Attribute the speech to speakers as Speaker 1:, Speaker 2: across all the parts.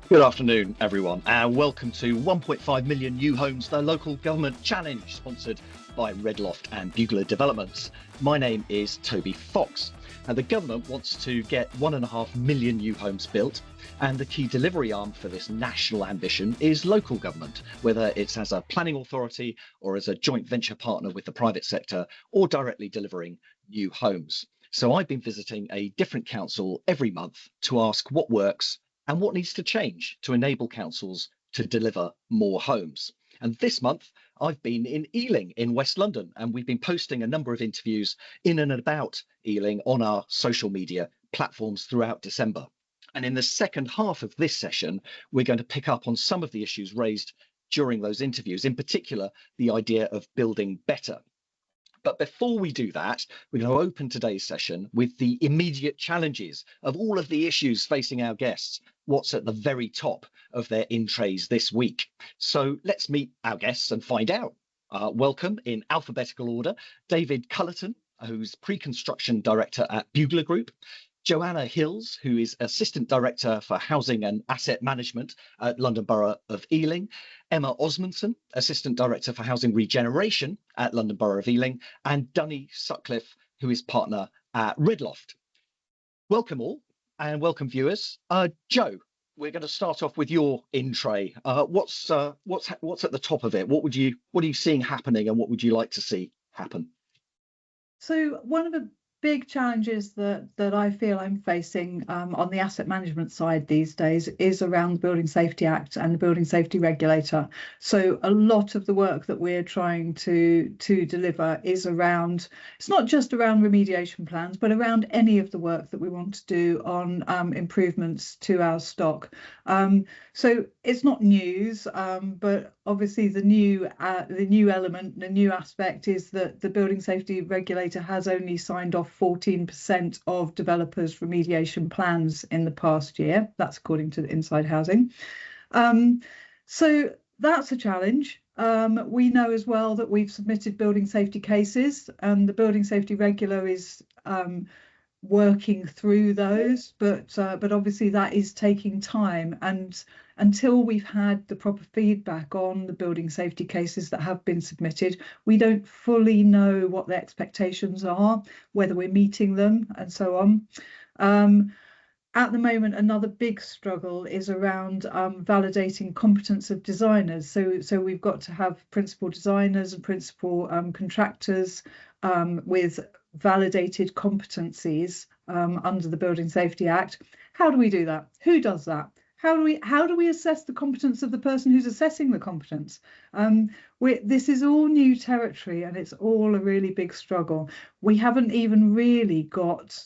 Speaker 1: Good afternoon, everyone, and welcome to 1.5 million new homes, the local government challenge, sponsored by Loft and Bugler Developments. My name is Toby Fox, and the government wants to get 1.5 million new homes built, and the key delivery arm for this national ambition is local government, whether it's as a planning authority or as a joint venture partner with the private sector or directly delivering new homes. So I've been visiting a different council every month to ask what works and what needs to change to enable councils to deliver more homes. And this month, I've been in Ealing in West London, and we've been posting a number of interviews in and about Ealing on our social media platforms throughout December. And in the second half of this session, we're going to pick up on some of the issues raised during those interviews, in particular, the idea of building better. But before we do that, we're going to open today's session with the immediate challenges of all of the issues facing our guests, what's at the very top of their in trays this week. So let's meet our guests and find out. Welcome in alphabetical order, David Culliton, who's Pre-Construction Director at Bugler Group, Joanna Hills, who is Assistant Director for Housing and Asset Management at London Borough of Ealing, Emma Osmundsen, Assistant Director for Housing Regeneration at London Borough of Ealing, and Dunny Sutcliffe, who is Partner at Loft. Welcome all, and welcome viewers. Joe, we're going to start off with your in tray. What's at the top of it? What are you seeing happening, and what would you like to see happen?
Speaker 2: So one of the big challenges that I feel I'm facing on the asset management side these days is around the Building Safety Act and the Building Safety Regulator. So a lot of the work that we're trying to deliver is around, it's not just around remediation plans, but around any of the work that we want to do on improvements to our stock. So it's not news, but obviously the new element, the new aspect is that the Building Safety Regulator has only signed off 14% of developers' remediation plans in the past year. That's according to the Inside Housing. So that's a challenge. We know as well that we've submitted building safety cases, and the Building Safety Regulator is working through those, but obviously that is taking time, and until we've had the proper feedback on the building safety cases that have been submitted, we don't fully know what the expectations are, whether we're meeting them, and so on. At the moment, another big struggle is around validating competence of designers. So we've got to have principal designers and principal contractors with validated competencies under the Building Safety Act. How do we do that? Who does that? How do we assess the competence of the person who's assessing the competence? This is all new territory, and it's all a really big struggle. We haven't even really got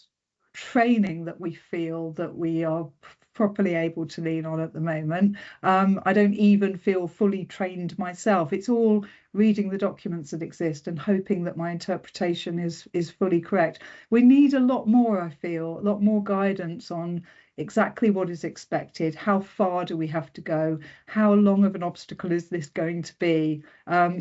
Speaker 2: training that we feel that we are properly able to lean on at the moment. I don't even feel fully trained myself. It's all reading the documents that exist and hoping that my interpretation is fully correct. We need a lot more, I feel, a lot more guidance on exactly what is expected, how far do we have to go, how long of an obstacle is this going to be.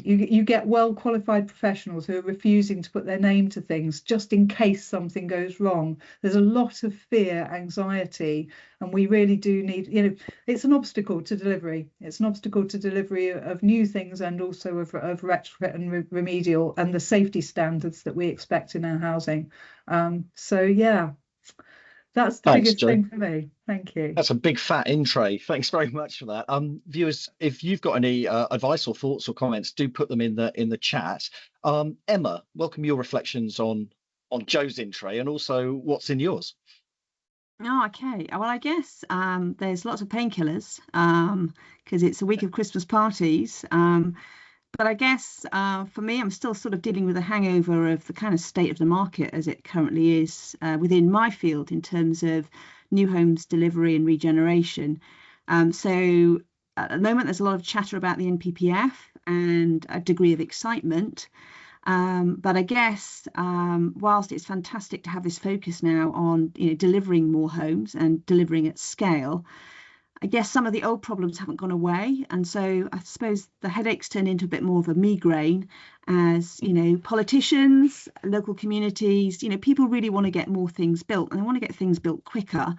Speaker 2: You get well qualified professionals who are refusing to put their name to things just in case something goes wrong. There's a lot of fear, anxiety, and we really do need, it's an obstacle to delivery. It's an obstacle to delivery of new things, and also of retrofit and remedial, and the safety standards that we expect in our housing. So yeah, that's the biggest thing for me. Thank you.
Speaker 1: That's a big fat in tray. Thanks very much for that. Viewers, if you've got any advice or thoughts or comments, do put them in the chat. Emma, welcome your reflections on Joe's in tray, and also what's in yours.
Speaker 3: Oh, okay. Well, I guess there's lots of painkillers because it's a week of Christmas parties. But I guess for me, I'm still sort of dealing with a hangover of the kind of state of the market as it currently is within my field in terms of new homes delivery and regeneration. So at the moment, there's a lot of chatter about the NPPF and a degree of excitement. But I guess whilst it's fantastic to have this focus now on delivering more homes and delivering at scale, I guess some of the old problems haven't gone away. And so I suppose the headaches turn into a bit more of a migraine as, politicians, local communities, people really want to get more things built, and they want to get things built quicker.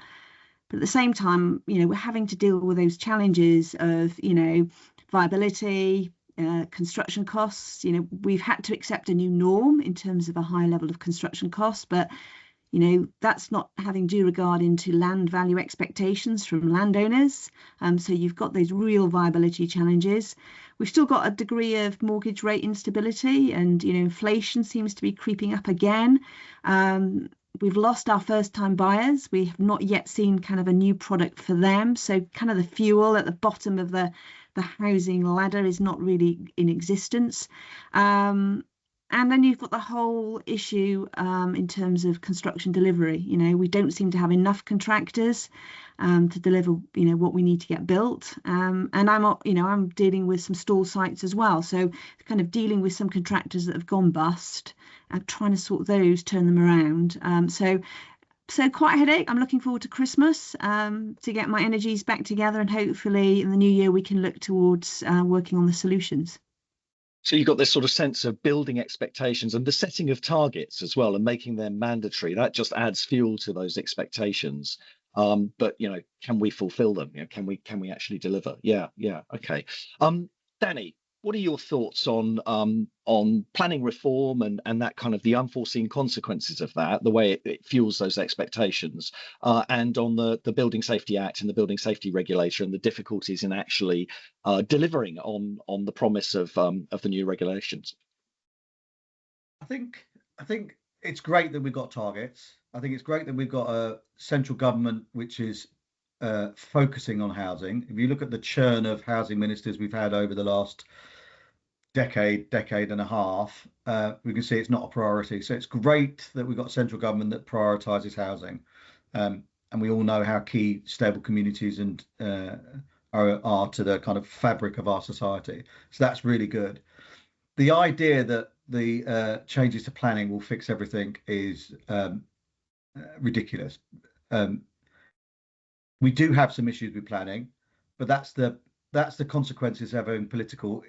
Speaker 3: But at the same time, we're having to deal with those challenges of, viability, construction costs. We've had to accept a new norm in terms of a high level of construction costs, but that's not having due regard into land value expectations from landowners. So you've got those real viability challenges. We've still got a degree of mortgage rate instability, and inflation seems to be creeping up again. We've lost our first time buyers. We have not yet seen kind of a new product for them. So kind of the fuel at the bottom of the housing ladder is not really in existence. And then you've got the whole issue in terms of construction delivery. We don't seem to have enough contractors to deliver, what we need to get built. And I'm dealing with some stall sites as well. So kind of dealing with some contractors that have gone bust and trying to sort those, turn them around. So quite a headache. I'm looking forward to Christmas to get my energies back together, and hopefully in the new year we can look towards working on the solutions.
Speaker 1: So you've got this sort of sense of building expectations and the setting of targets as well, and making them mandatory. That just adds fuel to those expectations. But can we fulfill them? Can we actually deliver? Yeah, okay. Danny, what are your thoughts on planning reform and that kind of the unforeseen consequences of that, the way it fuels those expectations, and on the Building Safety Act and the Building Safety Regulator and the difficulties in actually delivering on the promise of the new regulations?
Speaker 4: I think it's great that we've got targets. I think it's great that we've got a central government which is focusing on housing. If you look at the churn of housing ministers we've had over the last decade and a half, we can see it's not a priority. So it's great that we've got a central government that prioritises housing, and we all know how key stable communities and are to the kind of fabric of our society. So that's really good. The idea that the changes to planning will fix everything is ridiculous. We do have some issues with planning, but that's the consequences of having political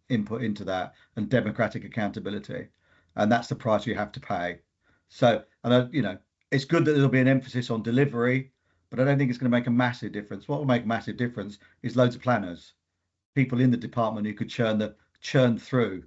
Speaker 4: input into that and democratic accountability, and that's the price you have to pay. So, and it's good that there'll be an emphasis on delivery, but I don't think it's going to make a massive difference. What will make a massive difference is loads of planners, people in the department who could churn through.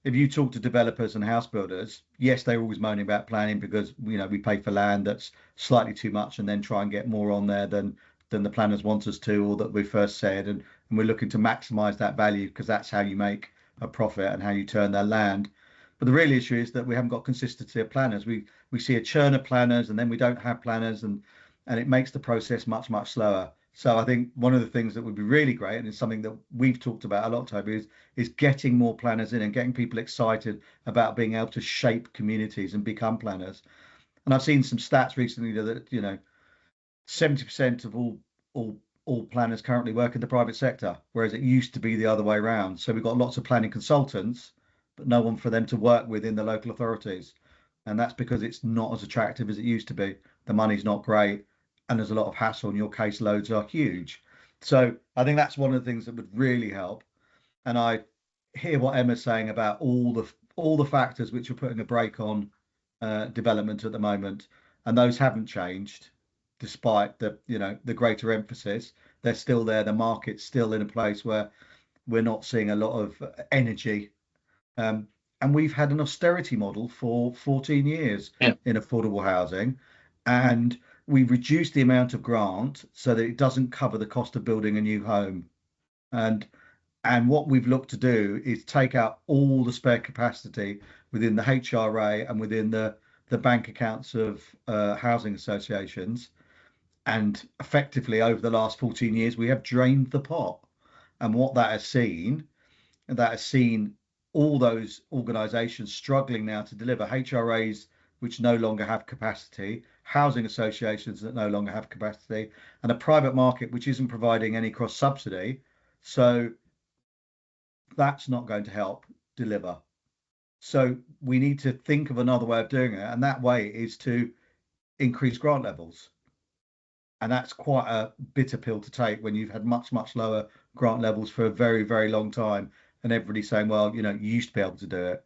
Speaker 4: If you talk to developers and house builders, yes, they're always moaning about planning because we pay for land that's slightly too much and then try and get more on there than the planners want us to, or that we first said, and we're looking to maximize that value because that's how you make a profit and how you turn their land. But the real issue is that we haven't got consistency of planners. We see a churn of planners and then we don't have planners, and it makes the process much slower. So I think one of the things that would be really great, and it's something that we've talked about a lot, Toby, is getting more planners in and getting people excited about being able to shape communities and become planners. And I've seen some stats recently that 70% of all planners currently work in the private sector, whereas it used to be the other way around. So we've got lots of planning consultants, but no one for them to work with in the local authorities. And that's because it's not as attractive as it used to be. The money's not great, and there's a lot of hassle, and your caseloads are huge. So I think that's one of the things that would really help. And I hear what Emma's saying about all the factors which are putting a brake on development at the moment, and those haven't changed despite the greater emphasis. They're still there. The market's still in a place where we're not seeing a lot of energy, and we've had an austerity model for 14 years in affordable housing, and we've reduced the amount of grant so that it doesn't cover the cost of building a new home. And what we've looked to do is take out all the spare capacity within the HRA and within the bank accounts of housing associations. And effectively, over the last 14 years, we have drained the pot. And what that has seen all those organisations struggling now to deliver, HRAs which no longer have capacity, housing associations that no longer have capacity, and a private market which isn't providing any cross subsidy. So that's not going to help deliver. So we need to think of another way of doing it, and that way is to increase grant levels. And that's quite a bitter pill to take when you've had much lower grant levels for a very, very long time, and everybody's saying, well, you used to be able to do it,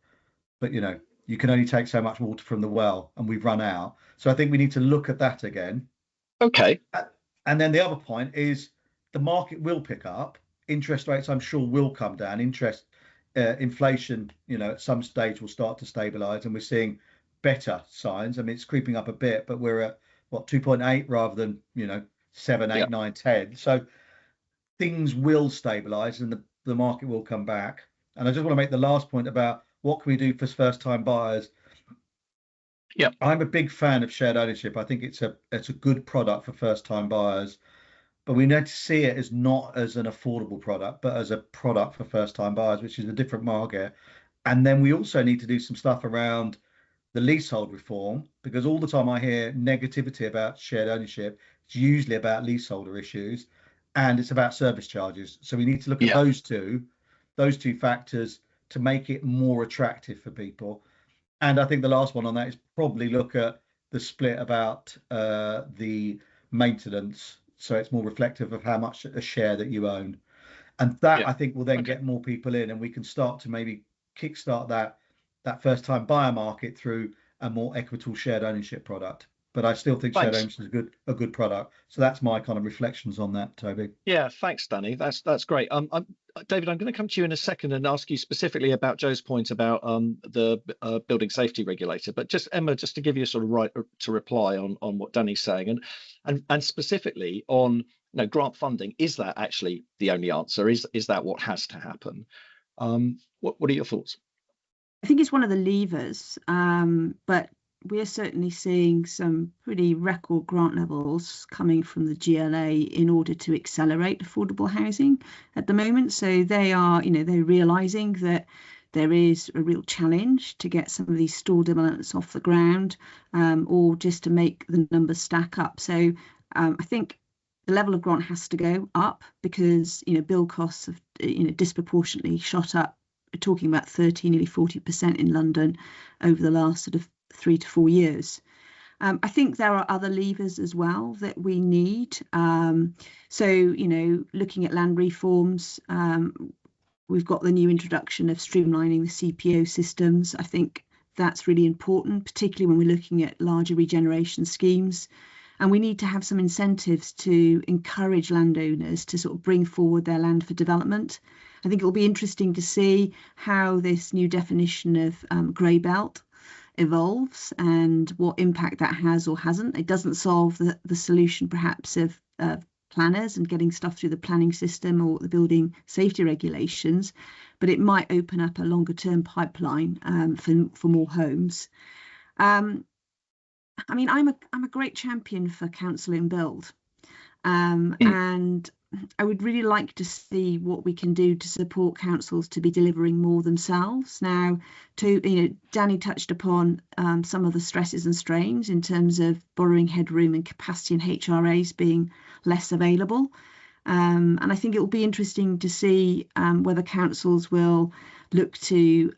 Speaker 4: but you can only take so much water from the well, and we've run out. So I think we need to look at that again.
Speaker 1: Okay.
Speaker 4: And then the other point is the market will pick up. Interest rates, I'm sure, will come down. Inflation, at some stage will start to stabilise, and we're seeing better signs. I mean, it's creeping up a bit, but we're at what, 2.8 rather than 7, 8,
Speaker 1: Yeah.
Speaker 4: 9, 10. So things will stabilise, and the market will come back. And I just want to make the last point about what can we do for first-time buyers.
Speaker 1: Yeah.
Speaker 4: I'm a big fan of shared ownership. I think it's a good product for first-time buyers, but we need to see it as not as an affordable product, but as a product for first-time buyers, which is a different market. And then we also need to do some stuff around the leasehold reform, because all the time I hear negativity about shared ownership, it's usually about leaseholder issues, and it's about service charges. So we need to look at those two factors to make it more attractive for people. And I think the last one on that is probably look at the split about the maintenance, so it's more reflective of how much a share that you own. And that, I think, will then get more people in, and we can start to maybe kickstart that first time buyer market through a more equitable shared ownership product. But I still think shared ownership is a good product. So that's my kind of reflections on that, Toby.
Speaker 1: Yeah, thanks, Danny. That's great. David, I'm going to come to you in a second and ask you specifically about Joe's point about the building safety regulator. But just Emma, just to give you a sort of right to reply on what Danny's saying, and specifically on grant funding, is that actually the only answer? Is that what has to happen? What are your thoughts?
Speaker 3: I think it's one of the levers, but we're certainly seeing some pretty record grant levels coming from the GLA in order to accelerate affordable housing at the moment. So they are, they're realising that there is a real challenge to get some of these store developments off the ground, or just to make the numbers stack up. So I think the level of grant has to go up because, build costs have, disproportionately shot up. We're talking about 30, nearly 40% in London over the last sort of 3 to 4 years. I think there are other levers as well that we need. So, looking at land reforms, we've got the new introduction of streamlining the CPO systems. I think that's really important, particularly when we're looking at larger regeneration schemes. And we need to have some incentives to encourage landowners to sort of bring forward their land for development. I think it'll be interesting to see how this new definition of grey belt evolves and what impact that has or hasn't. It doesn't solve the solution perhaps of planners and getting stuff through the planning system or the building safety regulations, but it might open up a longer term pipeline for more homes. I mean, I'm a great champion for council in build, and I would really like to see what we can do to support councils to be delivering more themselves. Now, Danny touched upon some of the stresses and strains in terms of borrowing headroom and capacity in HRAs being less available. And I think it will be interesting to see whether councils will look to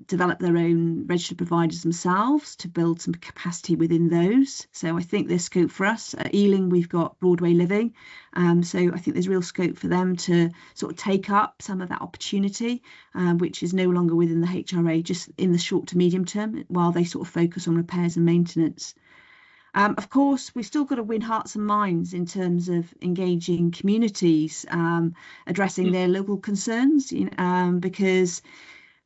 Speaker 3: develop their own registered providers themselves to build some capacity within those. So I think there's scope for us. At Ealing, we've got Broadway Living. So I think there's real scope for them to sort of take up some of that opportunity, which is no longer within the HRA, just in the short to medium term, while they sort of focus on repairs and maintenance. Of course, we've still got to win hearts and minds in terms of engaging communities, addressing their local concerns, because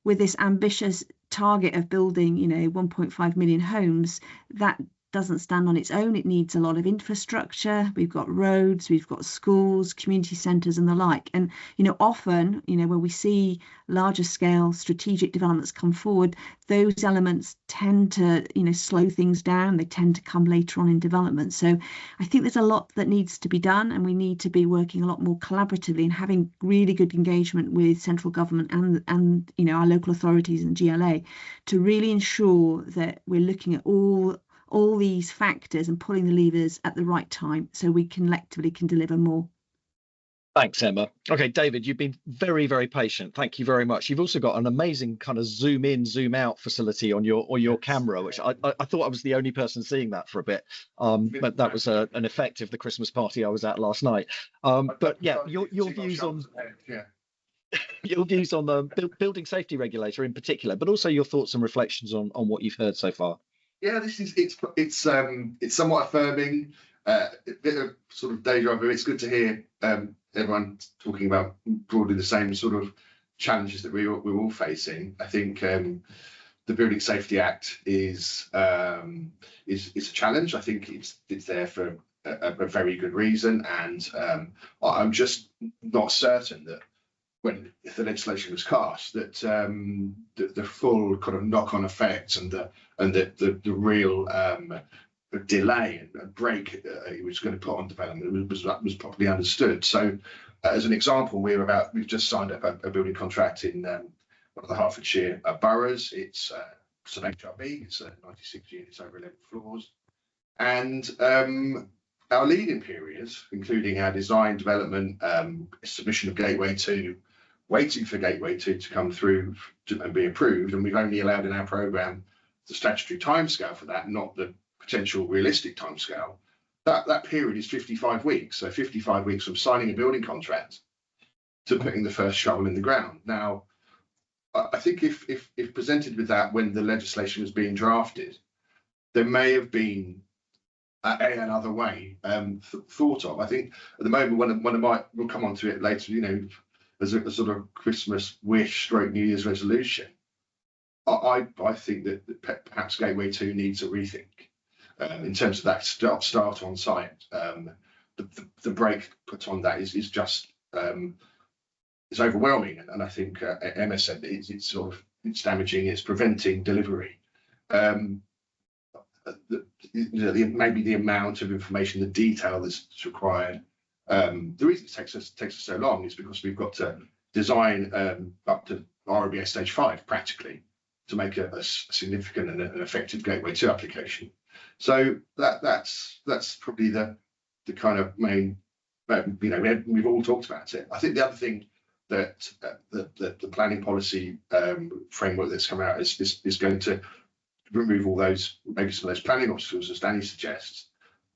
Speaker 3: with this ambitious target of building, 1.5 million homes, that doesn't stand on its own. It needs a lot of infrastructure. We've got roads, we've got schools, community centres and the like. And, often, when we see larger scale strategic developments come forward, those elements tend to, slow things down. They tend to come later on in development. So I think there's a lot that needs to be done, and we need to be working a lot more collaboratively and having really good engagement with central government and our local authorities and GLA to really ensure that we're looking at all these factors and pulling the levers at the right time so we collectively can deliver more.
Speaker 1: Thanks, Emma. Okay, David, you've been very, very patient. Thank you very much. You've also got an amazing kind of zoom in, zoom out facility on your camera, which I thought I was the only person seeing that for a bit. But that was an effect of the Christmas party I was at last night. But yeah, your views on your views on the building safety regulator in particular, but also your thoughts and reflections on what you've heard so far.
Speaker 5: Yeah, it's somewhat affirming. a bit of sort of deja vu. It's good to hear everyone talking about broadly the same sort of challenges that we're all facing. I think the Building Safety Act is a challenge. I think it's there for a very good reason, and I'm just not certain that when the legislation was passed that the full kind of knock-on effects and the real delay and break it was going to put on development was properly understood. So as an example, we've just signed up a building contract in one of the Hertfordshire boroughs. It's some HRB, it's 96 units over 11 floors, and our lead-in period, including our design, development, submission of Gateway 2, waiting for Gateway 2 to come through and be approved, and we've only allowed in our programme the statutory timescale for that, not the potential realistic timescale. That period is 55 weeks. So 55 weeks from signing a building contract to putting the first shovel in the ground. Now, I think if presented with that when the legislation was being drafted, there may have been another way thought of. I think at the moment, we'll come on to it later, you know, as a sort of Christmas wish stroke New Year's resolution. I think that perhaps Gateway 2 needs a rethink in terms of that start on site. The brake put on that is just it's overwhelming, and I think Emma said that it's damaging, it's preventing delivery. Maybe the amount of information, the detail that's required. The reason it takes us so long is because we've got to design up to ROBS stage 5 practically to make a significant and an effective Gateway 2 application. So that's probably the kind of main, you know, we've all talked about it. I think the other thing that the planning policy framework that's come out is going to remove all those, maybe some of those planning officers, as Danny suggests.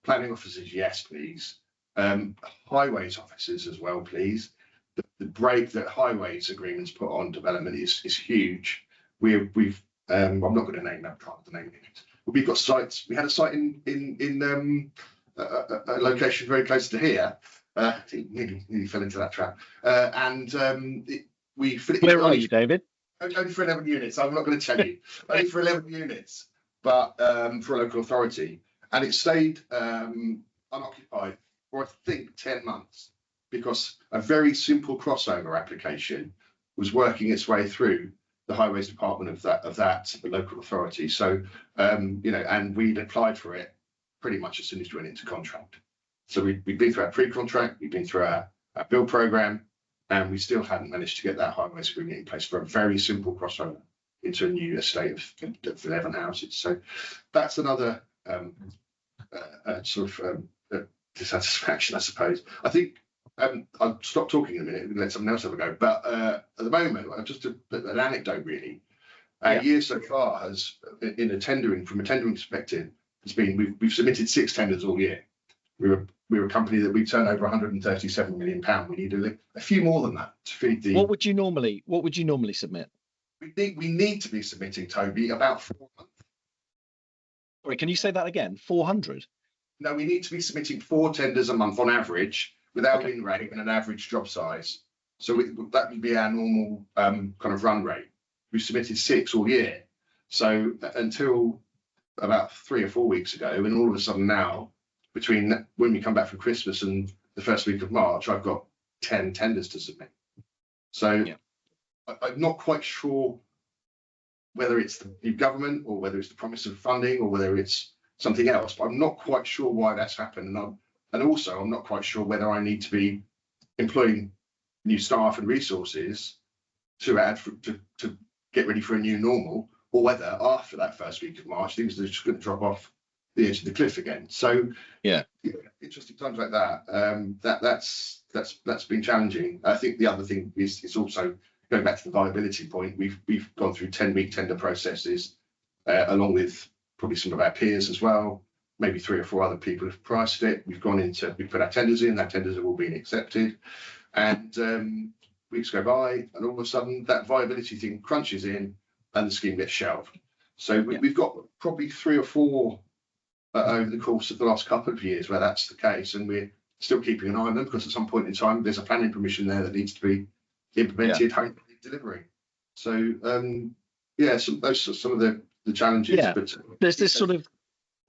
Speaker 5: Planning officers, yes, please. Highways officers as well, please. The break that highways agreements put on development is huge. We've I'm not going to name that, can't the name it. But we've got sites. We had a site in a location very close to here. Nearly fell into that trap.
Speaker 1: Where are you, David?
Speaker 5: Only for 11 units. I'm not going to tell you. Only for 11 units, but for a local authority, and it stayed unoccupied for I think 10 months because a very simple crossover application was working its way through the highways department of that local authority. So you know, and we'd applied for it pretty much as soon as we went into contract. So we've been through our pre-contract, we've been through our build program, and we still hadn't managed to get that highways agreement in place for a very simple crossover into a new estate of 11 houses. So that's another sort of dissatisfaction, I suppose. I think I'll stop talking in a minute and let someone else have a go. But at the moment, just an anecdote really. Our year so far has, from a tendering perspective, has been we've submitted 6 tenders all year. We're a company that we turn over £137 million. We need a few more than that to feed the.
Speaker 1: What would you normally submit?
Speaker 5: We need to be submitting, Toby, about 4 months.
Speaker 1: Sorry, can you say that again? 400?
Speaker 5: No, we need to be submitting 4 tenders a month on average, without win rate and an average job size. So that would be our normal kind of run rate. We've submitted 6 all year. So until about 3 or 4 weeks ago, and all of a sudden now, between when we come back from Christmas and the first week of March, I've got 10 tenders to submit. So I'm not quite sure whether it's the new government or whether it's the promise of funding or whether it's something else, but I'm not quite sure why that's happened. And also I'm not quite sure whether I need to be employing new staff and resources to get ready for a new normal, or whether after that first week of March, things are just going to drop off the edge of the cliff again. So yeah, interesting times like that. That's been challenging. I think the other thing is it's also going back to the viability point. We've gone through 10-week tender processes along with probably some of our peers as well. Maybe 3 or 4 other people have priced it. We've put our tenders in. Our tenders have all been accepted, and weeks go by, and all of a sudden that viability thing crunches in, and the scheme gets shelved. So we've got probably 3 or 4 over the course of the last couple of years where that's the case, and we're still keeping an eye on them because at some point in time there's a planning permission there that needs to be implemented, hopefully delivering. So those are some of the challenges.
Speaker 1: Yeah,
Speaker 5: but
Speaker 1: there's this sort of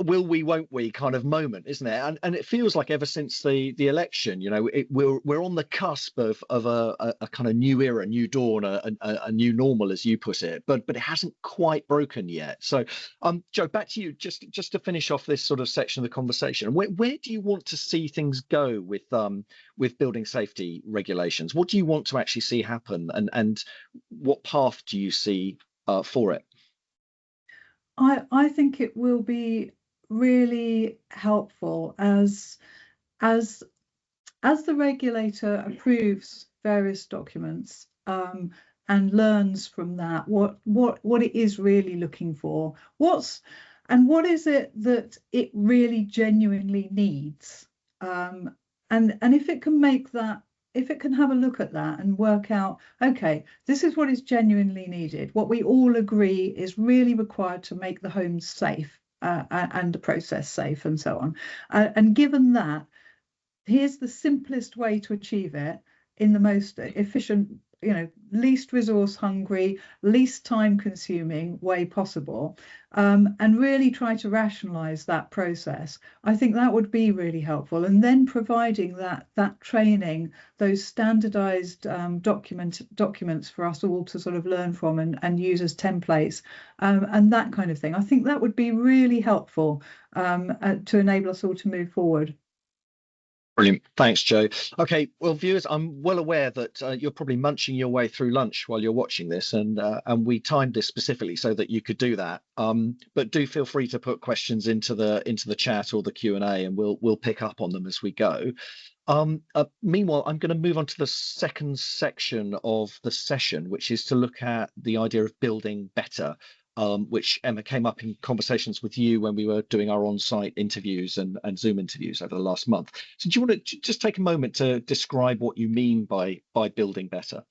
Speaker 1: will we, won't we kind of moment, isn't it? And it feels like ever since the election, we're on the cusp of a kind of new era, new dawn, a new normal, as you put it. But it hasn't quite broken yet. So, Joe, back to you, just to finish off this sort of section of the conversation. Where do you want to see things go with building safety regulations? What do you want to actually see happen, and what path do you see for it?
Speaker 2: I think it will be really helpful as the regulator approves various documents and learns from that what it is really looking for, what is it that it really genuinely needs, and if it can make that, if it can have a look at that and work out, okay, this is what is genuinely needed, what we all agree is really required to make the homes safe and the process safe and so on. And given that, here's the simplest way to achieve it in the most efficient, least resource hungry, least time consuming way possible, and really try to rationalize that process. I think that would be really helpful. And then providing that training, those standardized documents for us all to sort of learn from and use as templates, and that kind of thing. I think that would be really helpful to enable us all to move forward.
Speaker 1: Brilliant. Thanks, Joe. Okay, well, viewers, I'm well aware that you're probably munching your way through lunch while you're watching this, and we timed this specifically so that you could do that. But do feel free to put questions into the chat or the Q&A, and we'll pick up on them as we go. Meanwhile, I'm going to move on to the second section of the session, which is to look at the idea of building better. Which, Emma, came up in conversations with you when we were doing our on-site interviews and Zoom interviews over the last month. So do you want to just take a moment to describe what you mean by building better?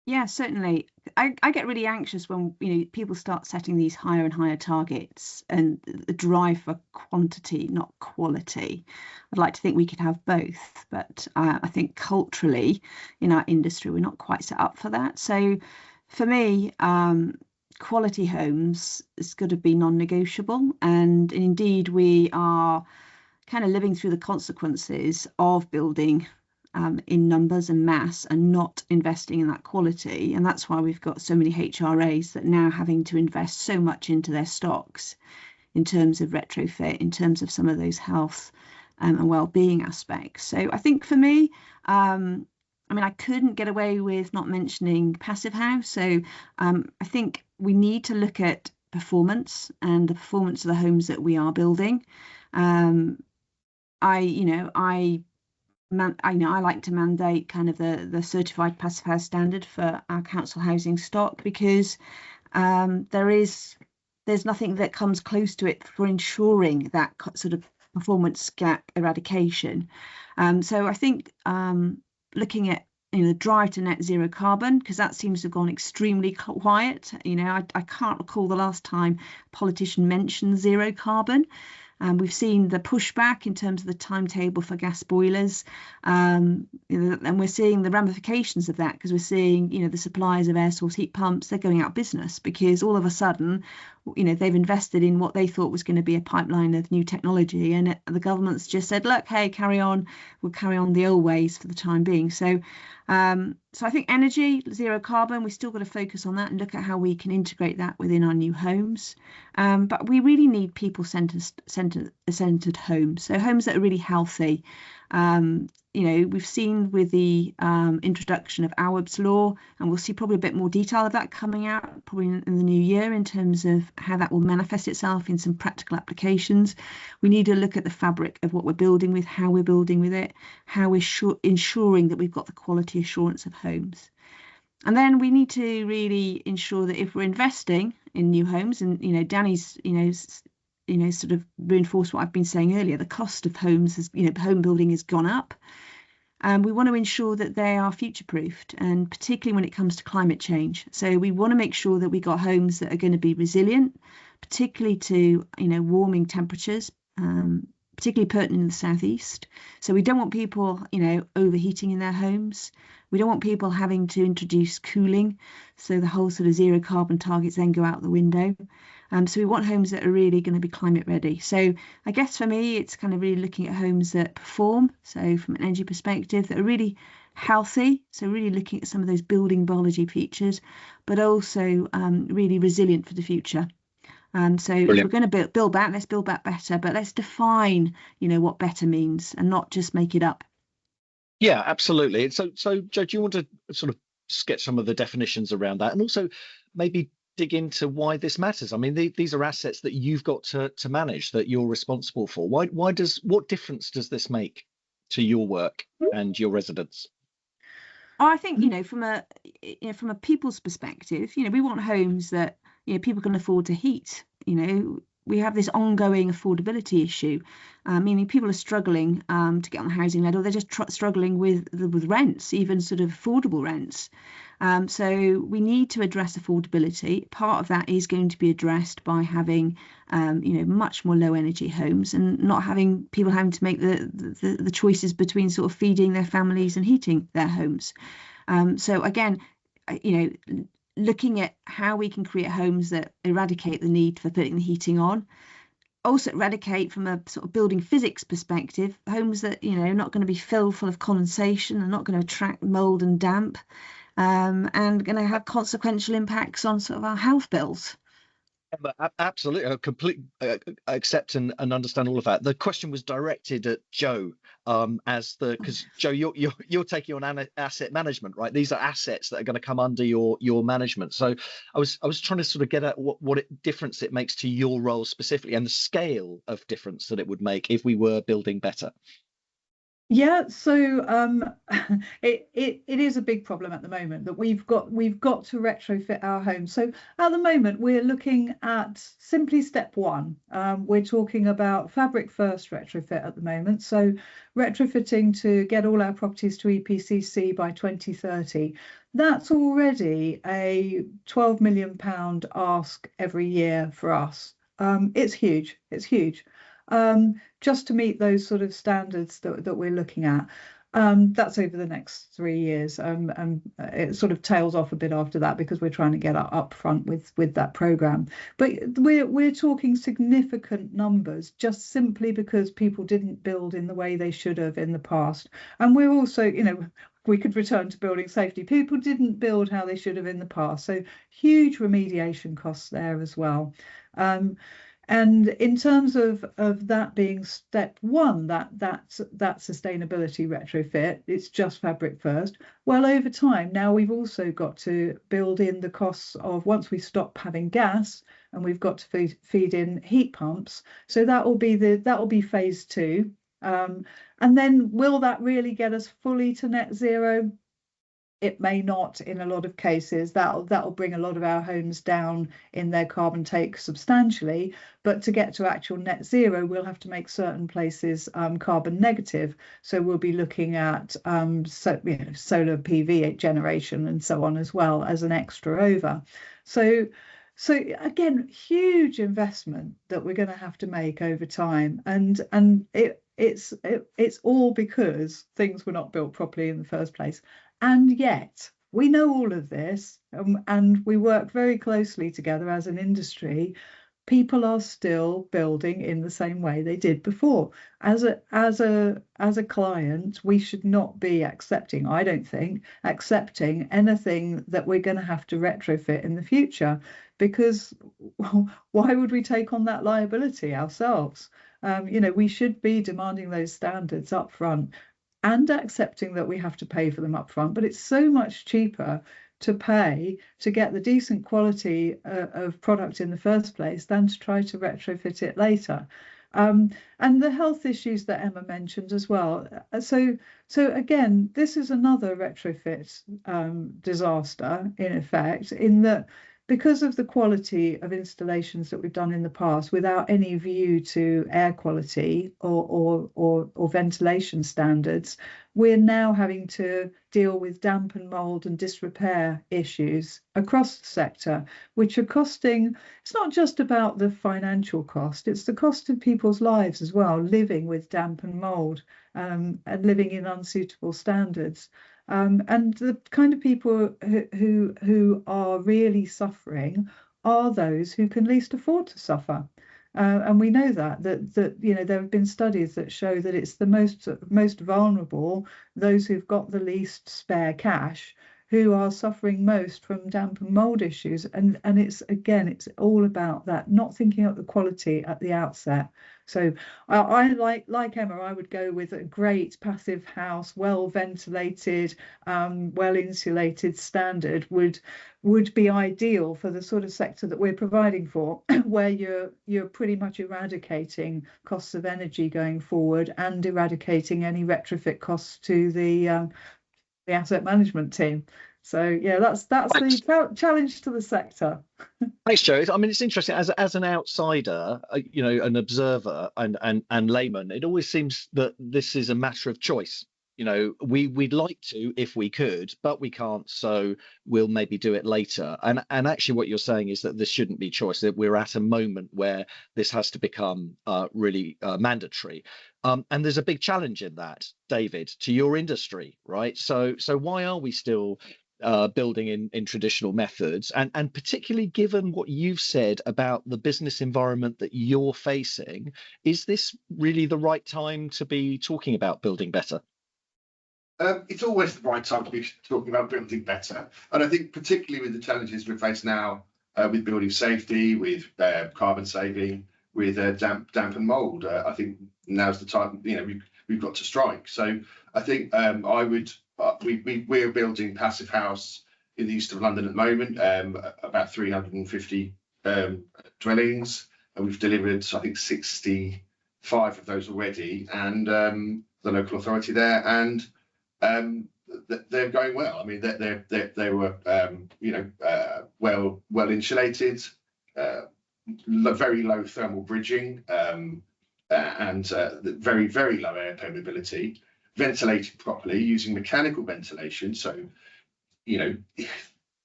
Speaker 3: Yeah, certainly. I get really anxious when people start setting these higher and higher targets and the drive for quantity, not quality. I'd like to think we could have both, but I think culturally in our industry we're not quite set up for that. So for me, quality homes is going to be non-negotiable, and indeed we are kind of living through the consequences of building in numbers and mass and not investing in that quality. And that's why we've got so many HRAs that now having to invest so much into their stocks in terms of retrofit, in terms of some of those health and well-being aspects. So I think for me, I couldn't get away with not mentioning Passive House. So I think we need to look at performance and the performance of the homes that we are building. I like to mandate kind of the certified Passive House standard for our council housing stock, because there's nothing that comes close to it for ensuring that sort of performance gap eradication. So I think looking at the drive to net zero carbon, because that seems to have gone extremely quiet. I can't recall the last time a politician mentioned zero carbon. We've seen the pushback in terms of the timetable for gas boilers, and we're seeing the ramifications of that, because we're seeing the suppliers of air source heat pumps, they're going out of business because all of a sudden they've invested in what they thought was going to be a pipeline of new technology, and the government's just said, look, hey, carry on, we'll carry on the old ways for the time being. So I think energy, zero carbon, we've still got to focus on that and look at how we can integrate that within our new homes. But we really need people-centered homes, so homes that are really healthy. We've seen with the introduction of Awab's law, and we'll see probably a bit more detail of that coming out probably in the new year in terms of how that will manifest itself in some practical applications. We need to look at the fabric of what we're building with, how we're building with it, how we're ensuring that we've got the quality assurance of homes. And then we need to really ensure that if we're investing in new homes, and Danny's sort of reinforced what I've been saying earlier, the cost of homes has, home building has gone up. We want to ensure that they are future-proofed, and particularly when it comes to climate change. So we want to make sure that we got homes that are going to be resilient, particularly to, warming temperatures, particularly pertinent in the southeast. So we don't want people, overheating in their homes. We don't want people having to introduce cooling. So the whole sort of zero carbon targets then go out the window. So we want homes that are really going to be climate ready. So I guess for me, it's kind of really looking at homes that perform. So from an energy perspective, that are really healthy. So really looking at some of those building biology features, but also really resilient for the future. So if we're going to build back, let's build back better, but let's define, what better means and not just make it up.
Speaker 1: Yeah, absolutely. So Joe, do you want to sort of sketch some of the definitions around that, and also maybe dig into why this matters? I mean, these are assets that you've got to manage, that you're responsible for. What difference does this make to your work and your residents?
Speaker 3: I think, from a people's perspective, we want homes that, people can afford to heat. We have this ongoing affordability issue, meaning people are struggling to get on the housing ladder, or they're just struggling with rents, even sort of affordable rents. So we need to address affordability. Part of that is going to be addressed by having, much more low energy homes, and not having people having to make the choices between sort of feeding their families and heating their homes. So again, looking at how we can create homes that eradicate the need for putting the heating on. Also eradicate, from a sort of building physics perspective, homes that, are not going to be filled full of condensation and not going to attract mold and damp, and going to have consequential impacts on sort of our health bills.
Speaker 1: Absolutely, I completely accept and understand all of that. The question was directed at Joe, because Joe, you're taking on asset management, right? These are assets that are going to come under your management. So I was trying to sort of get at what difference it makes to your role specifically, and the scale of difference that it would make if we were building better.
Speaker 2: Yeah, so it is a big problem at the moment that we've got to retrofit our homes. So at the moment we're looking at simply step one. We're talking about fabric first retrofit at the moment. So retrofitting to get all our properties to EPCC by 2030. That's already a £12 million ask every year for us. It's huge. It's huge. Just to meet those sort of standards that we're looking at. That's over the next 3 years, and it sort of tails off a bit after that because we're trying to get up front with that program. But we're talking significant numbers just simply because people didn't build in the way they should have in the past. And we're also, we could return to building safety. People didn't build how they should have in the past, so huge remediation costs there as well. And in terms of that being step one, that sustainability retrofit, it's just fabric first. Well, over time, now we've also got to build in the costs of, once we stop having gas, and we've got to feed in heat pumps. So that will be phase two. And then will that really get us fully to net zero? It may not in a lot of cases. That'll bring a lot of our homes down in their carbon take substantially. But to get to actual net zero, we'll have to make certain places carbon negative. So we'll be looking at solar PV generation and so on as well as an extra over. So again, huge investment that we're going to have to make over time, and it's all because things were not built properly in the first place. And yet we know all of this, and we work very closely together as an industry. People are still building in the same way they did before. As a client, we should not be accepting, I don't think, anything that we're going to have to retrofit in the future, because why would we take on that liability ourselves? We should be demanding those standards up front and accepting that we have to pay for them up front. But it's so much cheaper to pay to get the decent quality of product in the first place than to try to retrofit it later. And the health issues that Emma mentioned as well. So again, this is another retrofit disaster in effect, in that because of the quality of installations that we've done in the past, without any view to air quality or ventilation standards, we're now having to deal with damp and mold and disrepair issues across the sector, which are costing. It's not just about the financial cost, it's the cost of people's lives as well, living with damp and mold and living in unsuitable standards. And the kind of people who are really suffering are those who can least afford to suffer. And we know that there have been studies that show that it's the most vulnerable, those who've got the least spare cash, who are suffering most from damp and mold issues. And it's all about that, not thinking of the quality at the outset. So I like Emma, I would go with a great passive house, well ventilated, well insulated standard would be ideal for the sort of sector that we're providing for, where you're pretty much eradicating costs of energy going forward and eradicating any retrofit costs to the asset management team. So yeah, that's the challenge to the sector.
Speaker 1: Thanks, Joe. I mean, it's interesting as an outsider, an observer and layman. It always seems that this is a matter of choice. We'd like to if we could, but we can't, so we'll maybe do it later. And actually, what you're saying is that this shouldn't be choice. That we're at a moment where this has to become really mandatory. And there's a big challenge in that, David, to your industry, right? So why are we still building in traditional methods, and particularly given what you've said about the business environment that you're facing, is this really the right time to be talking about building better?
Speaker 5: It's always the right time to be talking about building better, and I think particularly with the challenges we face now with building safety, with carbon saving, with damp and mould, I think now's the time. We've got to strike. So I think we're building passive house in the east of London at the moment, about 350 dwellings, and we've delivered, I think, 65 of those already, and the local authority there, and they're going well. I mean, they were well insulated, very low thermal bridging, and very low air permeability, ventilated properly using mechanical ventilation. So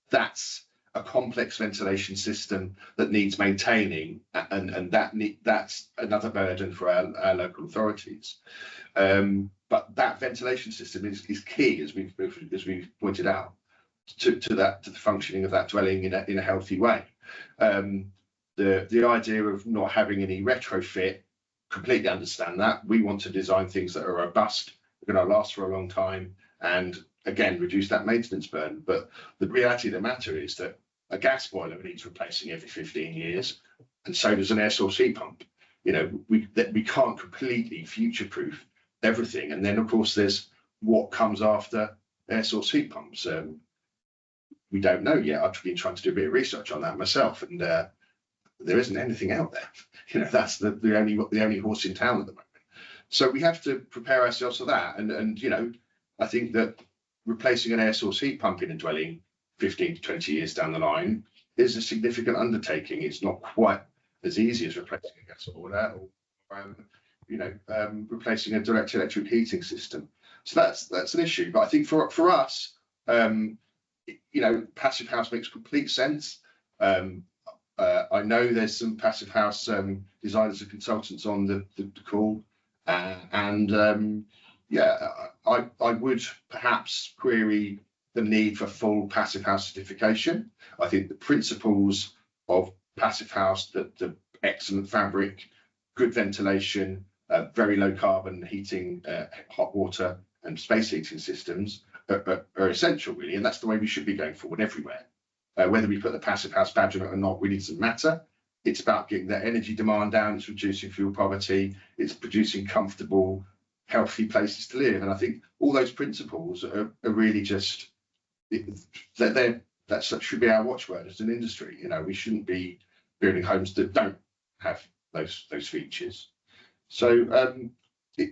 Speaker 5: that's a complex ventilation system that needs maintaining, and that's another burden for our local authorities. But that ventilation system is key, as we've pointed out, to the functioning of that dwelling in a healthy way. The idea of not having any retrofit, completely understand that. We want to design things that are robust, are going to last for a long time, and again reduce that maintenance burden. But the reality of the matter is that a gas boiler needs replacing every 15 years, and so does an air source heat pump. We can't completely future-proof everything, and then of course there's what comes after air source heat pumps. We don't know yet. I've been trying to do a bit of research on that myself, and there isn't anything out there. That's the only horse in town at the moment. So we have to prepare ourselves for that, and I think that replacing an air source heat pump in a dwelling 15 to 20 years down the line is a significant undertaking. It's not quite as easy as replacing a gas boiler or replacing a direct electric heating system. So that's an issue. But I think for us, passive house makes complete sense. I know there's some passive house designers and consultants on the call, and I would perhaps query the need for full passive house certification. I think the principles of passive house, the excellent fabric, good ventilation, very low carbon heating, hot water and space heating systems are essential, really, and that's the way we should be going forward everywhere. Whether we put the passive house badge on it or not really doesn't matter. It's about getting that energy demand down, it's reducing fuel poverty, it's producing comfortable, healthy places to live. And I think all those principles are really just, that should be our watchword as an industry. We shouldn't be building homes that don't have those features. So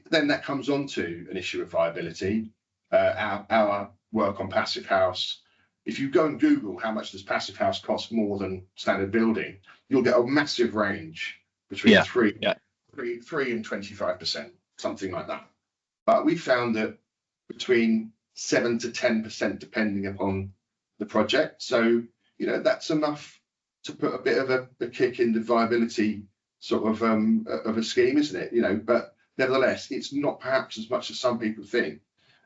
Speaker 5: then that comes on to an issue of viability. Our work on passive house if you go and Google how much does passive house cost more than standard building, you'll get a massive range between 3 and 25%, something like that. But we found that between 7 to 10%, depending upon the project. So, you know, that's enough to put a bit of a kick in the viability sort of a scheme, isn't it? You know, but nevertheless, it's not perhaps as much as some people think.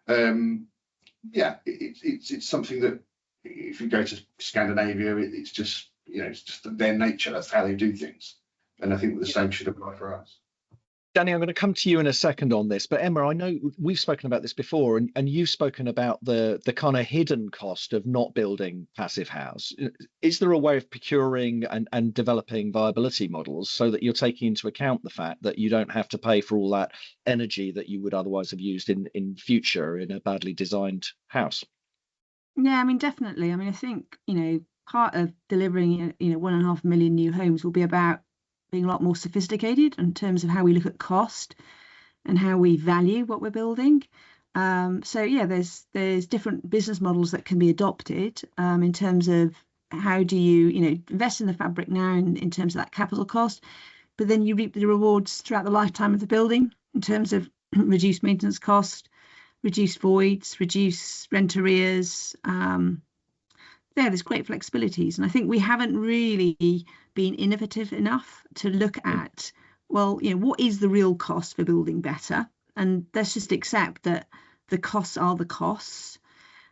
Speaker 5: Yeah, it's something that if you go to Scandinavia, it's just, you know, it's just their nature. That's how they do things, and I think the same should apply for us.
Speaker 1: Danny, I'm going to come to you in a second on this, but Emma, I know we've spoken about this before, and you've spoken about the kind of hidden cost of not building passive house. Is there a way of procuring and developing viability models so that you're taking into account the fact that you don't have to pay for all that energy that you would otherwise have used in future in a badly designed house?
Speaker 3: Yeah, I mean, definitely. I mean, I think, you know, part of delivering, you know, 1.5 million new homes will be about being a lot more sophisticated in terms of how we look at cost and how we value what we're building. So yeah, there's different business models that can be adopted in terms of how do you know, invest in the fabric now in terms of that capital cost, but then you reap the rewards throughout the lifetime of the building in terms of reduced maintenance cost, reduced voids, reduce rent arrears. There's great flexibilities, and I think we haven't really been innovative enough to look at, well, you know, what is the real cost for building better, and let's just accept that the costs are the costs.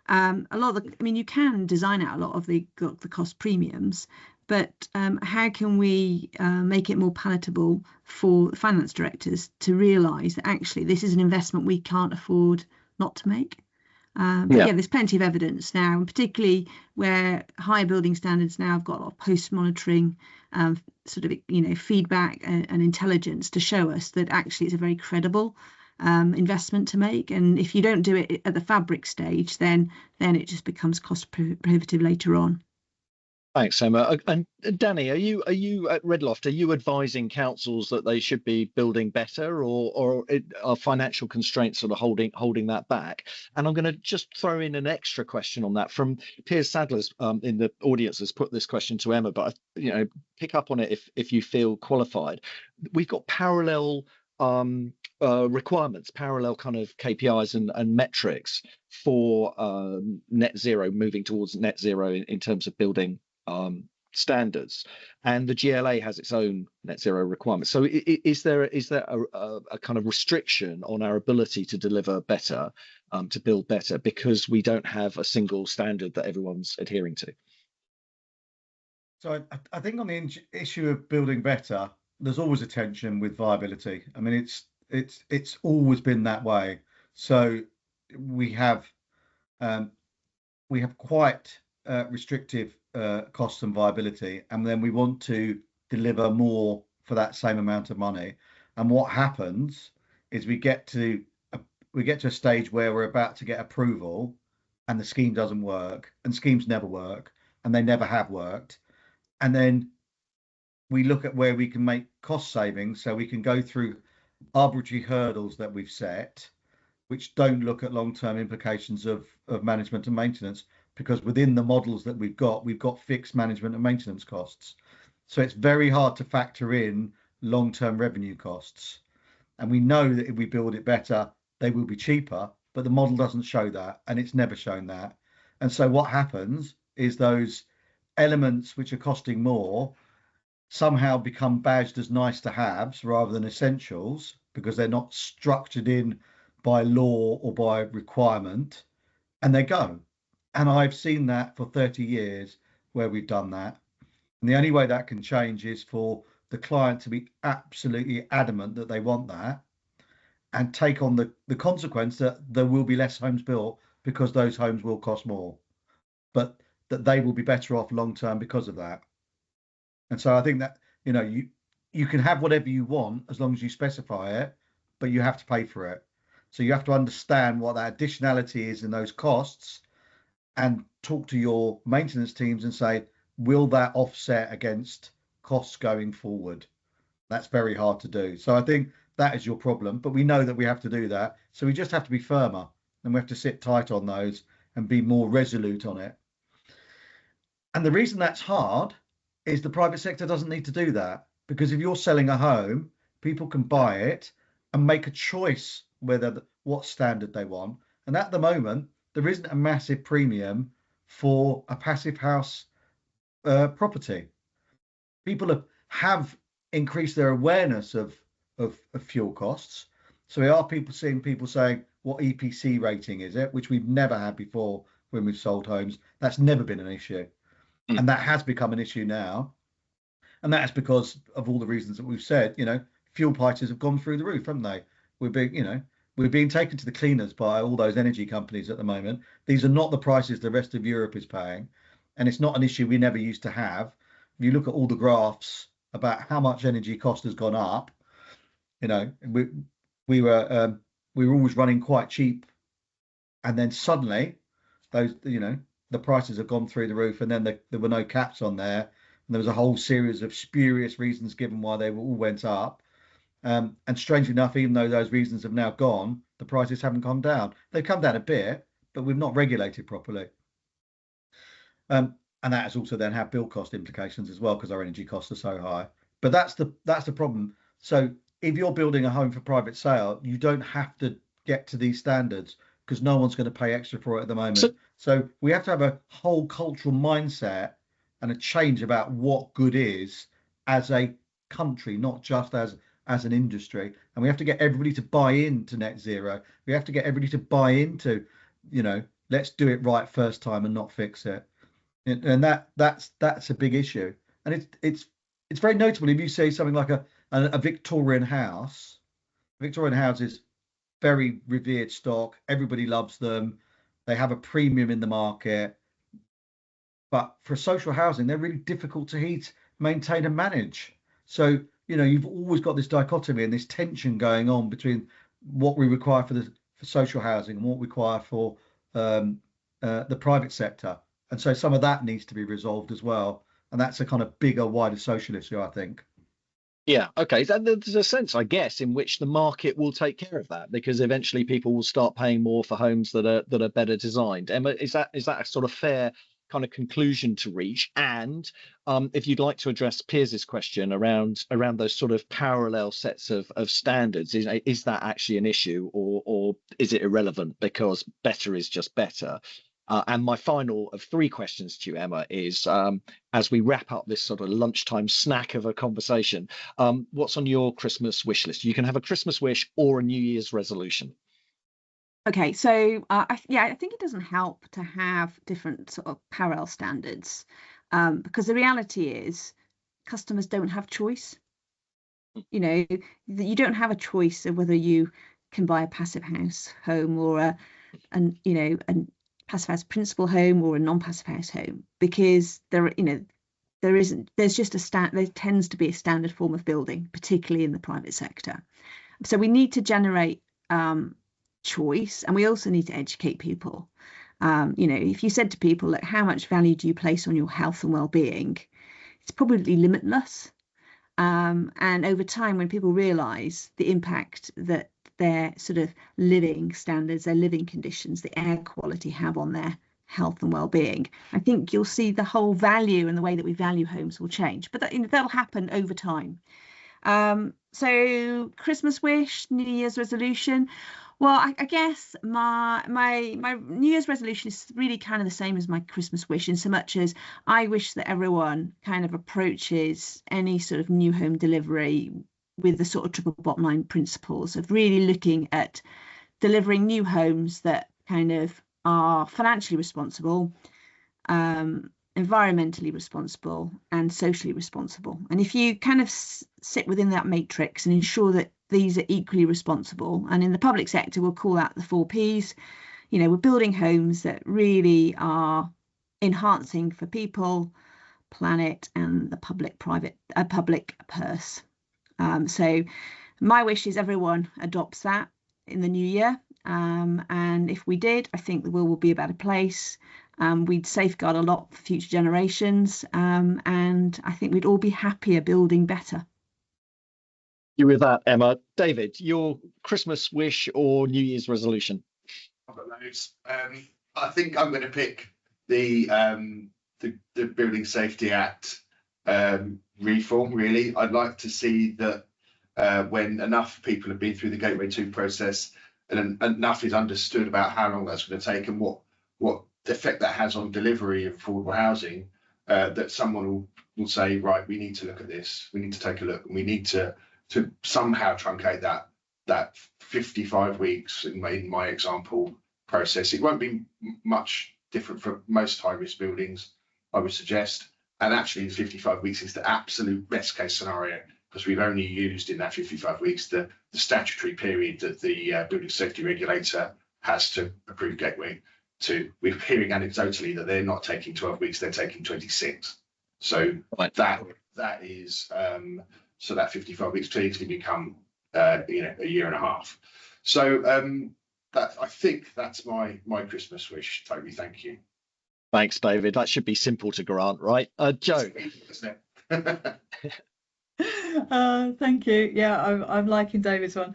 Speaker 3: A lot of the, I mean, you can design out a lot of the cost premiums, but how can we make it more palatable for finance directors to realise that actually this is an investment we can't afford not to make? But yeah, there's plenty of evidence now, and particularly where higher building standards now have got a lot of post-monitoring sort of, you know, feedback and intelligence to show us that actually it's a very credible investment to make. And if you don't do it at the fabric stage, then it just becomes cost prohibitive later on.
Speaker 1: Thanks, Emma. And Danny, are you at Red Loft? Are you advising councils that they should be building better, or are financial constraints sort of holding that back? And I'm going to just throw in an extra question on that from Piers Sadler's in the audience has put this question to Emma, but you know, pick up on it if you feel qualified. We've got parallel requirements, parallel kind of KPIs and metrics for net zero, moving towards net zero in terms of building standards, and the GLA has its own net zero requirements. So is there a kind of restriction on our ability to deliver better, to build better, because we don't have a single standard that everyone's adhering to?
Speaker 4: So I think on the issue of building better, there's always a tension with viability. I mean, it's always been that way. So we have quite restrictive costs and viability, and then we want to deliver more for that same amount of money. And what happens is we get to a stage where we're about to get approval, and the scheme doesn't work, and schemes never work, and they never have worked. And then we look at where we can make cost savings, so we can go through arbitrary hurdles that we've set, which don't look at long-term implications of management and maintenance, because within the models that we've got fixed management and maintenance costs. So it's very hard to factor in long-term revenue costs. And we know that if we build it better, they will be cheaper, but the model doesn't show that, and it's never shown that. And so what happens is those elements which are costing more somehow become badged as nice to haves rather than essentials, because they're not structured in by law or by requirement, and they go. And I've seen that for 30 years where we've done that. And the only way that can change is for the client to be absolutely adamant that they want that, and take on the consequence that there will be less homes built because those homes will cost more, but that they will be better off long term because of that. And so I think that, you know, you can have whatever you want as long as you specify it, but you have to pay for it. So you have to understand what that additionality is in those costs, and talk to your maintenance teams and say, will that offset against costs going forward? That's very hard to do. So I think that is your problem, but we know that we have to do that. So we just have to be firmer, and we have to sit tight on those and be more resolute on it. And the reason that's hard is the private sector doesn't need to do that, because if you're selling a home, people can buy it and make a choice what standard they want. And at the moment, there isn't a massive premium for a passive house property. People have increased their awareness of fuel costs. So we are seeing people saying, what EPC rating is it, which we've never had before when we've sold homes. That's never been an issue. And that has become an issue now. And that is because of all the reasons that we've said. Fuel prices have gone through the roof, haven't they? We're being taken to the cleaners by all those energy companies at the moment. These are not the prices the rest of Europe is paying. And it's not an issue we never used to have. If you look at all the graphs about how much energy cost has gone up, we were always running quite cheap, and then suddenly the prices have gone through the roof, and then there were no caps on there, and there was a whole series of spurious reasons given why they all went up. And strangely enough, even though those reasons have now gone, the prices haven't come down. They've come down a bit, but we've not regulated properly. And that has also then had build cost implications as well, because our energy costs are so high. But that's the problem. So if you're building a home for private sale, you don't have to get to these standards, because no one's going to pay extra for it at the moment. So we have to have a whole cultural mindset and a change about what good is as a country, not just as an industry. And we have to get everybody to buy into net zero. We have to get everybody to buy into, let's do it right first time and not fix it. And that's a big issue. And it's very notable if you say something like a Victorian house. Victorian houses, very revered stock. Everybody loves them. They have a premium in the market. But for social housing, they're really difficult to heat, maintain, and manage. So, you've always got this dichotomy and this tension going on between what we require for social housing and what we require for the private sector. And so some of that needs to be resolved as well. And that's a kind of bigger, wider social issue, I think.
Speaker 1: Yeah, okay. So there's a sense, I guess, in which the market will take care of that, because eventually people will start paying more for homes that are better designed. Emma, is that a sort of fair kind of conclusion to reach? And if you'd like to address Piers's question around those sort of parallel sets of standards, is that actually an issue, or is it irrelevant because better is just better? And my final of three questions to you, Emma, is as we wrap up this sort of lunchtime snack of a conversation, what's on your Christmas wish list? You can have a Christmas wish or a New Year's resolution.
Speaker 3: Okay, so I think it doesn't help to have different sort of parallel standards, because the reality is customers don't have choice. You don't have a choice of whether you can buy a passive house home or a passive house principal home or a non-passive house home, because there tends to be a standard form of building, particularly in the private sector. So we need to generate choice, and we also need to educate people. If you said to people, look, how much value do you place on your health and well-being, it's probably limitless. And over time, when people realize the impact that their sort of living standards, their living conditions, the air quality have on their health and well-being, I think you'll see the whole value and the way that we value homes will change. But that'll happen over time. So Christmas wish, New Year's resolution. Well, I guess my New Year's resolution is really kind of the same as my Christmas wish, in so much as I wish that everyone kind of approaches any sort of new home delivery with the sort of triple bottom line principles of really looking at delivering new homes that kind of are financially responsible, environmentally responsible, and socially responsible. And if you kind of sit within that matrix and ensure that these are equally responsible, and in the public sector we'll call that the 4 Ps, we're building homes that really are enhancing for people, planet, and the public purse. So my wish is everyone adopts that in the new year, and if we did, I think the world will be a better place. We'd safeguard a lot for future generations, and I think we'd all be happier building better.
Speaker 1: You with that, Emma. David, your Christmas wish or New Year's resolution?
Speaker 5: I've got loads. I think I'm going to pick the the Building Safety Act reform, really. I'd like to see that when enough people have been through the Gateway 2 process and enough is understood about how long that's going to take and what effect that has on delivery of affordable housing, that someone will say, right, we need to look at this, we need to take a look, and we need to somehow truncate that 55 weeks in my example process. It won't be much different for most high-risk buildings, I would suggest. And actually, 55 weeks is the absolute best case scenario, because we've only used in that 55 weeks the statutory period that the building safety regulator has to approve Gateway 2. We're hearing anecdotally that they're not taking 12 weeks, they're taking 26. So
Speaker 1: right.
Speaker 5: that is so that 55 weeks clearly to become a year and a half. So that, I think that's my Christmas wish, Toby. Thank you.
Speaker 1: Thanks, David. That should be simple to grant, right? Joe.
Speaker 2: Thank you. Yeah, I'm liking David's one.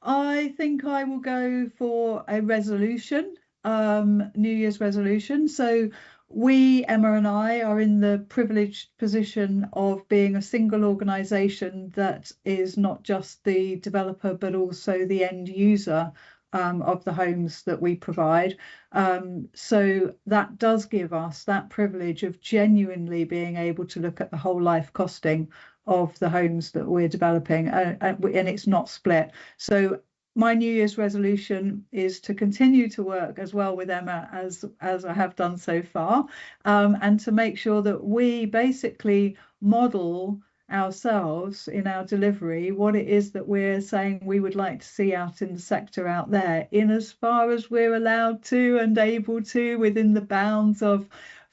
Speaker 2: I think I will go for a resolution, New Year's resolution. So we, Emma and I, are in the privileged position of being a single organisation that is not just the developer, but also the end user of the homes that we provide. So that does give us that privilege of genuinely being able to look at the whole life costing of the homes that we're developing, and it's not split. So my New Year's resolution is to continue to work as well with Emma as I have done so far, and to make sure that we basically model ourselves in our delivery what it is that we're saying we would like to see out in the sector out there, in as far as we're allowed to and able to within the bounds of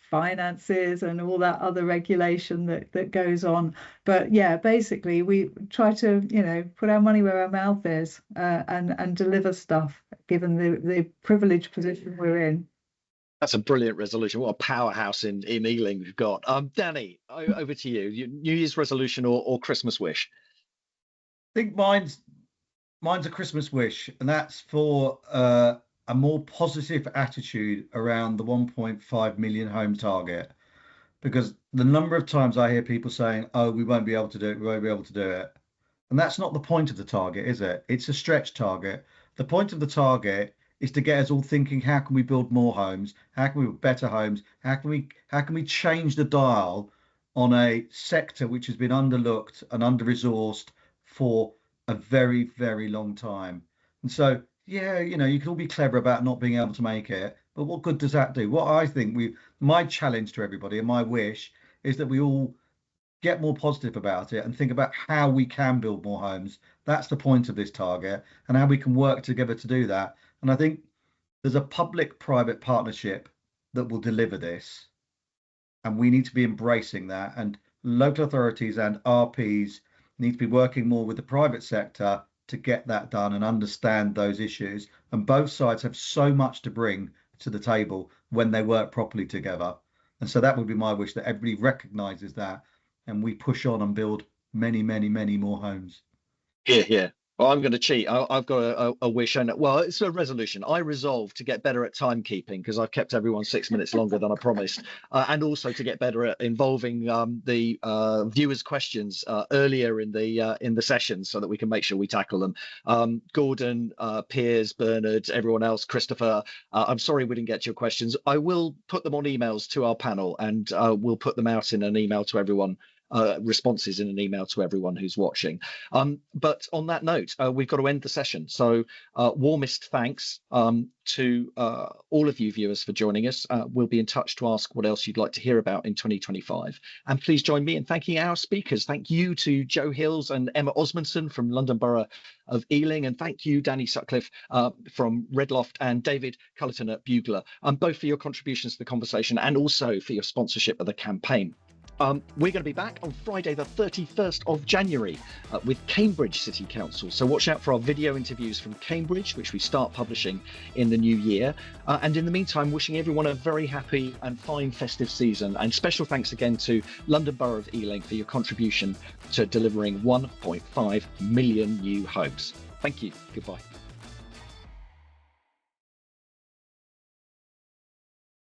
Speaker 2: finances and all that other regulation that goes on. But yeah, basically we try to put our money where our mouth is, and deliver stuff given the privileged position we're in.
Speaker 1: That's a brilliant resolution. What a powerhouse in Ealing we've got. Danny, over to you. New Year's resolution or Christmas wish?
Speaker 4: I think mine's a Christmas wish, and that's for a more positive attitude around the 1.5 million home target, because the number of times I hear people saying, oh, we won't be able to do it, we won't be able to do it. And that's not the point of the target, is it? It's a stretch target. The point of the target is to get us all thinking, how can we build more homes? How can we build better homes? How can we change the dial on a sector which has been underlooked and under-resourced for a very, very long time? And so, yeah, you can all be clever about not being able to make it, but what good does that do? What I think my challenge to everybody and my wish is that we all get more positive about it and think about how we can build more homes. That's the point of this target, and how we can work together to do that. And I think there's a public-private partnership that will deliver this, and we need to be embracing that. And local authorities and RPs need to be working more with the private sector to get that done and understand those issues. And both sides have so much to bring to the table when they work properly together. And so that would be my wish, that everybody recognises that, and we push on and build many, many, many more homes.
Speaker 1: Yeah. Well, I'm going to cheat. I've got a wish, and well, it's a resolution. I resolve to get better at timekeeping, because I've kept everyone 6 minutes longer than I promised, and also to get better at involving the viewers' questions earlier in the session, so that we can make sure we tackle them. Gordon, Piers, Bernard, everyone else, Christopher, I'm sorry we didn't get your questions. I will put them on emails to our panel, and we'll put them out in an email to everyone. Responses in an email to everyone who's watching. But on that note, we've got to end the session. So warmest thanks to all of you viewers for joining us. We'll be in touch to ask what else you'd like to hear about in 2025. And please join me in thanking our speakers. Thank you to Joe Hills and Emma Osmundsen from London Borough of Ealing. And thank you, Danny Sutcliffe from Loft, and David Culliton at Bugler, both for your contributions to the conversation and also for your sponsorship of the campaign. We're going to be back on Friday, the 31st of January with Cambridge City Council. So watch out for our video interviews from Cambridge, which we start publishing in the new year. And in the meantime, wishing everyone a very happy and fine festive season. And special thanks again to London Borough of Ealing for your contribution to delivering 1.5 million new homes. Thank you. Goodbye.